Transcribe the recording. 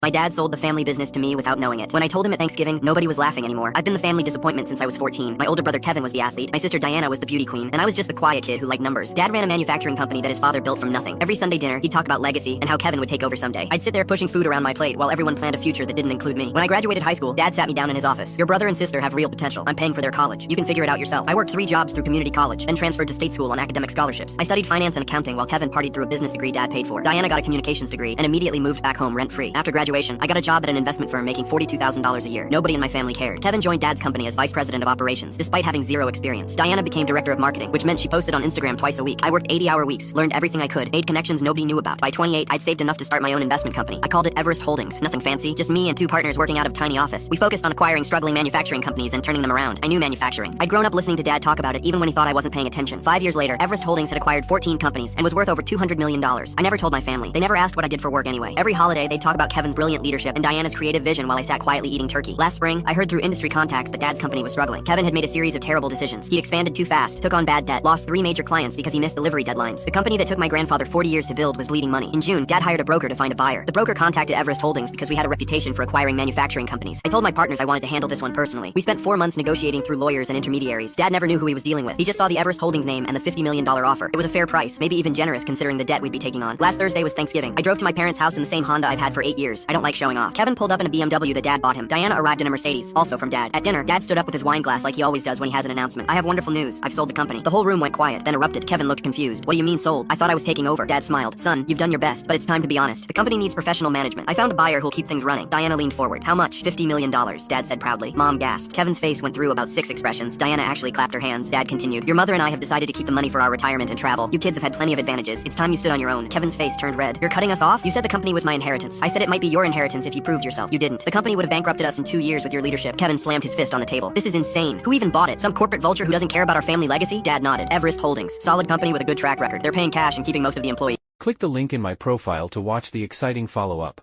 My dad sold the family business to me without knowing it. When I told him at Thanksgiving, nobody was laughing anymore. I've been the family disappointment since I was 14. My older brother Kevin was the athlete, my sister Diana was the beauty queen, and I was just the quiet kid who liked numbers. Dad ran a manufacturing company that his father built from nothing. Every Sunday dinner, he'd talk about legacy and how Kevin would take over someday. I'd sit there pushing food around my plate while everyone planned a future that didn't include me. When I graduated high school, Dad sat me down in his office. Your brother and sister have real potential. I'm paying for their college. You can figure it out yourself. I worked 3 jobs through community college, then transferred to state school on academic scholarships. I studied finance and accounting while Kevin partied through a business degree Dad paid for. Diana got a communications degree and immediately moved back home rent-free. After graduation, I got a job at an investment firm making $42,000 a year. Nobody in my family cared. Kevin joined Dad's company as vice president of operations, despite having 0 experience. Diana became director of marketing, which meant she posted on Instagram twice a week. I worked 80-hour weeks, learned everything I could, made connections nobody knew about. By 28, I'd saved enough to start my own investment company. I called it Everest Holdings. Nothing fancy, just me and 2 partners working out of a tiny office. We focused on acquiring struggling manufacturing companies and turning them around. I knew manufacturing. I'd grown up listening to Dad talk about it even when he thought I wasn't paying attention. 5 years later, Everest Holdings had acquired 14 companies and was worth over $200 million. I never told my family. They never asked what I did for work anyway. Every holiday, they'd talk about Kevin's brilliant leadership and Diana's creative vision while I sat quietly eating turkey. Last spring, I heard through industry contacts that Dad's company was struggling. Kevin had made a series of terrible decisions. He expanded too fast, took on bad debt, lost 3 major clients because he missed delivery deadlines. The company that took my grandfather 40 years to build was bleeding money. In June, Dad hired a broker to find a buyer. The broker contacted Everest Holdings because we had a reputation for acquiring manufacturing companies. I told my partners I wanted to handle this one personally. We spent 4 months negotiating through lawyers and intermediaries. Dad never knew who he was dealing with. He just saw the Everest Holdings name and the $50 million offer. It was a fair price, maybe even generous considering the debt we'd be taking on. Last Thursday was Thanksgiving. I drove to my parents' house in the same Honda I've had for 8 years. I don't like showing off. Kevin pulled up in a BMW that Dad bought him. Diana arrived in a Mercedes, also from Dad. At dinner, Dad stood up with his wine glass like he always does when he has an announcement. I have wonderful news. I've sold the company. The whole room went quiet, then erupted. Kevin looked confused. What do you mean sold? I thought I was taking over. Dad smiled. Son, you've done your best, but it's time to be honest. The company needs professional management. I found a buyer who'll keep things running. Diana leaned forward. How much? $50 million, Dad said proudly. Mom gasped. Kevin's face went through about 6 expressions. Diana actually clapped her hands. Dad continued. Your mother and I have decided to keep the money for our retirement and travel. You kids have had plenty of advantages. It's time you stood on your own. Kevin's face turned red. You're cutting us off? You said the company was my inheritance. I said it might be your inheritance if you proved yourself. You didn't. The company would have bankrupted us in 2 years with your leadership. Kevin slammed his fist on the table. This is insane. Who even bought it? Some corporate vulture who doesn't care about our family legacy? Dad nodded. Everest Holdings. Solid company with a good track record. They're paying cash and keeping most of the employees. Click the link in my profile to watch the exciting follow-up.